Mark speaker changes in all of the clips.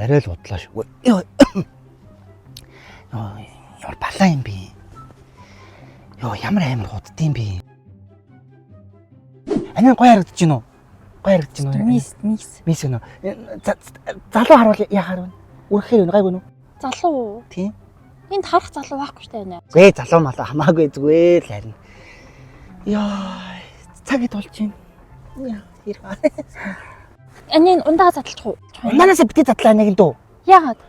Speaker 1: Арай л удлаа шүү. Ямар балаа юм бэ? Ямар амар худдсан бэ? Анаа гоё харагдаж байна уу? Гоё харагдаж байна уу? Мис өнө. Залуу харуул яхаар вэ? Үрхээр өнө гайгүй нү?
Speaker 2: Залуу.
Speaker 1: Тийм.
Speaker 2: Энд харах залуу байхгүй шүү дээ нэ.
Speaker 1: Гээ залуу малаа хамаагүй зүгээр л харин. Цаг ид болж байна. Хэрэг.
Speaker 2: Анийн ундаа задлах уу?
Speaker 1: Манаас бити задлаа нэг дүү.
Speaker 2: Яагаад?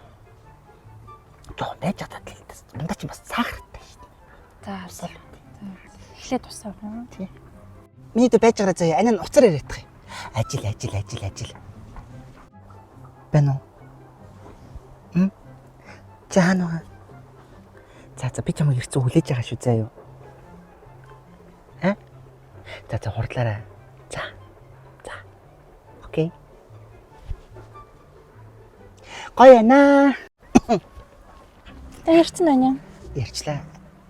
Speaker 1: Жоо байж задлаа. Ундаа чи бас сахартай шүү дээ.
Speaker 2: За эхлээд тусаа.
Speaker 1: Тийм. Миний дэ байж байгаа заяа анаа уцаар яриадах юм. Ажил. Бэнэ. Жаано. За би чамайг ирцүү хүлээж байгаа шүү заяа юу. За хурдлаарай. За. Окей. Гоё яана.
Speaker 2: Та ярьсан байна.
Speaker 1: Ярьчлаа.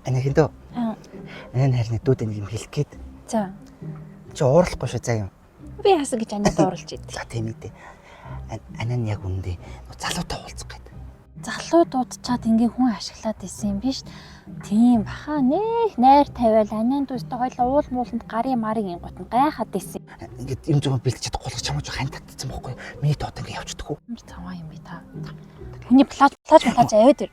Speaker 1: Анаа хэндөө. Анаа харин дүүдэ нэг юм хэлэх гээд.
Speaker 2: За.
Speaker 1: Чи уурлахгүй шүү заяа юу.
Speaker 2: Би яасан гэж анаад уурлж идэв.
Speaker 1: За тийм ээ. Анаа нь яг үндэ залуутай уулзах гээд.
Speaker 2: Залуу дуудчаад ингээ хүн ашиглаад исэн юм биш. Тийм баха нэх найр тавиал анийн дүүстэй хойлоо уул мууланд гарын марыг ингут нь гайхаад исэн.
Speaker 1: Ингээд юм зөв бэлдэж чадахгүй болгож чамаач хань татсан байхгүй. Миний доод ингээ явчихдаг уу?
Speaker 2: Цаваа юм би та. Хүний плаж аваад ир.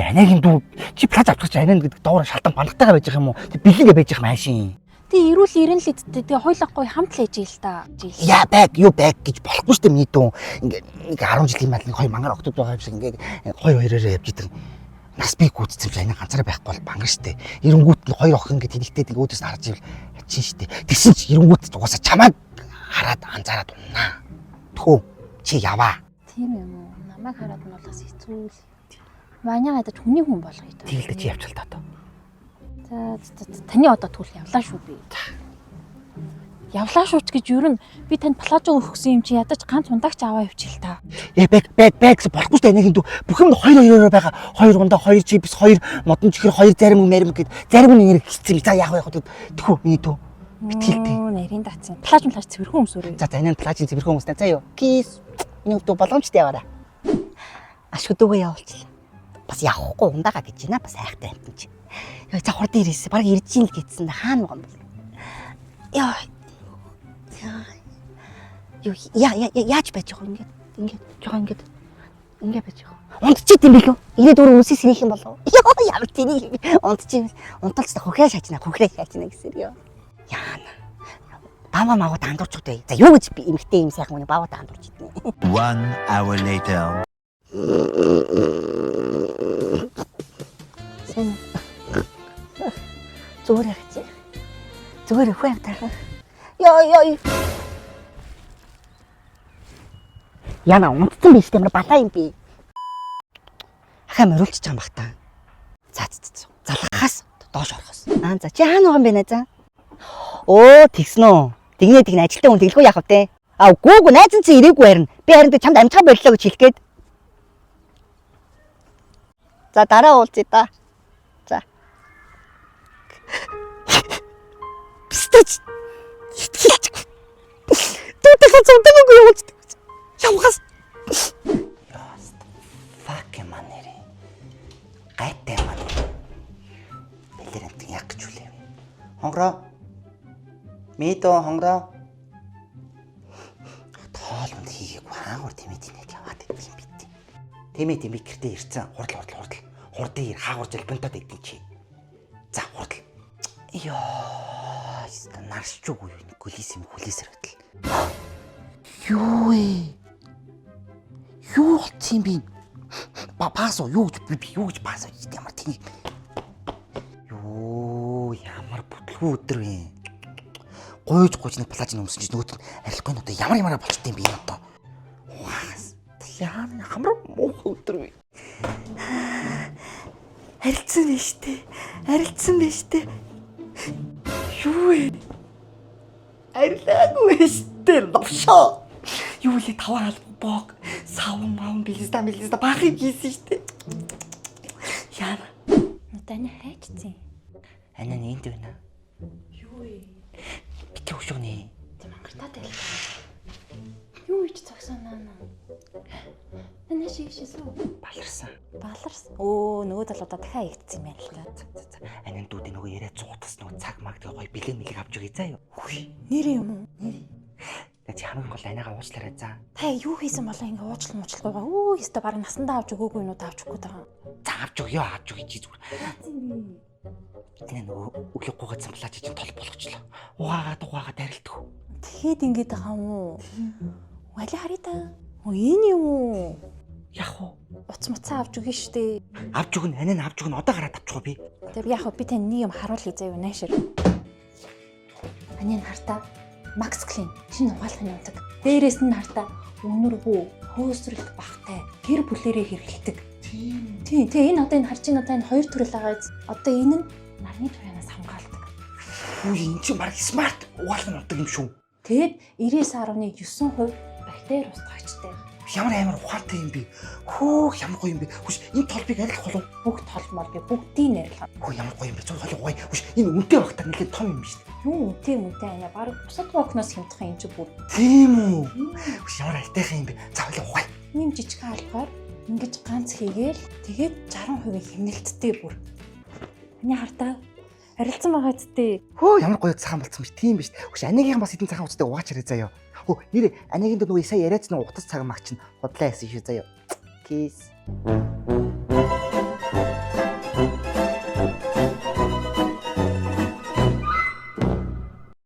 Speaker 1: Анагийн дүү чи плаж авчих чи анаа гэдэг доороо шалтан бандтайгаа байж байгаа юм уу? Тэг бэлэнгээ байж байгаа маашин.
Speaker 2: Тэг ирүүл ирэн л идтээ. Тэгээ хойлохгүй хамт л ээж ил та.
Speaker 1: Яа баг гэж болохгүй шүү дээ миний дүү. Ингээ 10 жилийн мал нэг хоёр мангар октод байгаа юм шиг ингээ хоёр хоёроо явж идэг. Нас би гүйтсэн чи анаа ганцаараа байхгүй бол бангар шүү дээ. Ирэнгүүт нь хоёр охин ингээ тэнэгтэй өөдөөс нь харж ивэл хачин шүү дээ. Тэгсэн чи ирэнгүүт угаасаа чамайг хараад анзаараад унаа. Тхөө чи яваа.
Speaker 2: Тийм юм уу? Намайг хараад нь болохоос хэцүү л. Маняа ядаж хүний хүн болгоё доо.
Speaker 1: Тэгэлдэ чи явчихал таа.
Speaker 2: За таны одоо түл явлаа шүү би. Явлаа шууч гэж юу н би танд плажо өгсөн юм чи ядаж ганц ундагч аваа явчихл та.
Speaker 1: Бэг болохгүй шүү дээ анагийн дүү. Бүх юм хоёр байгаа. Хоёр ундаа, хоёр чипс, хоёр модон чихэр, хоёр зарим гэд зарим нь хэцсэн. За яах вэ хот тхүү миний дүү. Битгэлтэй.
Speaker 2: Нарийн дацсан. Плаж цэвэрхэн өмсөөрэй.
Speaker 1: За энэ плажийн цэвэрхэн хүмүүстэй заа юу. Кис. Миний дүү боломжтой яваарай. Ашгүйдүүгээ явуулчихлаа. Бас явахгүй ундаага гэж байна. Бас айхтай амтэн чи. За хурдан ирээсэ. Бараг ирж ийн л гэдсэн. Хаана байгаа юм бэ? Яаж байж байгаа юм ингээд байж байгаа. Унтчих юм билүү? Ирээд өөр хүмүүсээс ирэх юм болов. Ямар тийм унтчих. Унталцтай хөхрээ шаачна гэсэн юм. Яана. Бава магад андуурч удаа. За юу гэж би эмхтэй юм сайхан хүний баваа андуурч иднэ.
Speaker 3: 1 hour later.
Speaker 1: Сэн. Зүгээр яач. Зүгээр өхөө явтаа. Яа. Яна унтсан биш тийм балаа юм би. Ахаа мориулчих байгаа юм бах та. За. Залхахаас доош орохоос. За чи хаана байгаа юм бэ нэ за? Тэгсэн үү. Тэгнэ ажилтаа хүн тэглэхгүй яах вэ? Үгүй найз нь чи ирээгүй харин. Би харин чамд амжихаа боллоо гэж хэлэх гээд. За дараа уулзъя та. За. Бистэж. Тутахаа цогтойгоо явуулдаг. Явахаас. Fuck манери. Гайтай ман. Бэлэрэнт яг гэж үлээ. Хонгороо. Мэдөө хонгороо. Тоолонд хийгээгүй хаагур тэмээд яваад идэв юм бит. Тэмээд би гэртээ ирцэн хурдл. Хурдын ир хаагур залбинтаад идэв чи. За хурдл. Наршчгүй юу нэг гүлис юм хүлээсэр хөтл. Юу болчих юм бэ? Баасо юу гэж баасо ямар тийм. Ямар бүтлгүй өдөр вэ? Гойж нэг плажын өмсөн чинь нөгөөт арилахгүй нь одоо ямар болчтой юм бэ одоо. Ямар муухай өдөр вэ? Арилцсан биш дээ. Юу вэ? Арилаагүй штэ ловшоо. Юу л таваа албог савн бэлэстэ бахыг хийсэн штэ. Яна.
Speaker 2: Таны хайчсан.
Speaker 1: Анаа нэнд байна.
Speaker 2: Юу вэ?
Speaker 1: Битээ өшөөнэ.
Speaker 2: Мангартаа тэл. Юу ич цагсанаа. Танаа шигшээсүү.
Speaker 1: Баларсан.
Speaker 2: Баларс. Өө нөгөө талуудаа дахиад игдсэн юм байна л та.
Speaker 1: Анин дүүдийн нөгөө яриа цугтас нөгөө цаг маг тэгээ гоё бэлэн мэлэг авч өгье заа юу. Хүй.
Speaker 2: Нэр юм уу? Нэр.
Speaker 1: Тэг чи хамгийн гол анаага уучлаарай заа.
Speaker 2: Та юу хийсэн болоо ингээ уучлал муучлалгүйгаа. Өө ёстой баг насандаа авч өгөөгүй нүд авч өгөх гээд байгаа.
Speaker 1: За авч өгье авч өгье чи зүгээр. Энэ нөгөө өглөө гуйгацсан плаж чинь тол болгочлоо. Угаагаад арилдгүй.
Speaker 2: Тэгэхэд ингээд байгаа юм уу? Вали харъя та. Оо энэ юм уу?
Speaker 1: Яг уу.
Speaker 2: Уц муцаа авч өгнө штэ.
Speaker 1: Авч өгнө анаа авч өгнө одоо гараад авчих уу би.
Speaker 2: Тэр яг би тань нэг юм харуулъя заяа наашир. Анийн хартаа Макс Клин шинэ угаалгын ундаг. Дээрээс нь хартаа өнөргөө хөөсрөлт багтай гэр бүлэрээ хэрэгэлдэг. Тийм энэ одоо энэ харж ийн одоо энэ хоёр төрөл байгаа. Одоо энэ нь нарны туяанаас хамгаалдаг.
Speaker 1: Хүй энэ чи баг смарт угаалгын ундаг юм шүү.
Speaker 2: Тэгэд 99.9% бактери устгагчтай.
Speaker 1: Ямар амар ухаантай юм бэ? Хөөх ямар гоё юм бэ? Хүш энэ толбыг арилгах болов?
Speaker 2: Бүгд толмол би бүгдийг нэрлээ.
Speaker 1: Хөө ямар гоё юм бэ? Цог гоё. Хүш энэ үнэтэй багтаа нэлээд том юм шүү дээ.
Speaker 2: Юу тийм үнтэй анаа баг бусад вокноос хямдхан юм чи бүр.
Speaker 1: Тийм үү? Хүш ямар айтайхан юм бэ? За хоёул угаая.
Speaker 2: Ийм жижиг хаалгаар ингэж ганц хийгээл тэгээд 60% хэмнэлттэй бүр. Аны хартаа арилцсан байгаа зүтэй.
Speaker 1: Хөө ямар гоё цагаан болцсон биш тийм биш. Хүш анигийнхан бас эдэн цагаан уцтай угаач хараа заяа. Хөө нэр анигийн дөө нөгөө сая яриац нэг утас цагаан маг чинь худлаа яасан шүү заяа. Кис.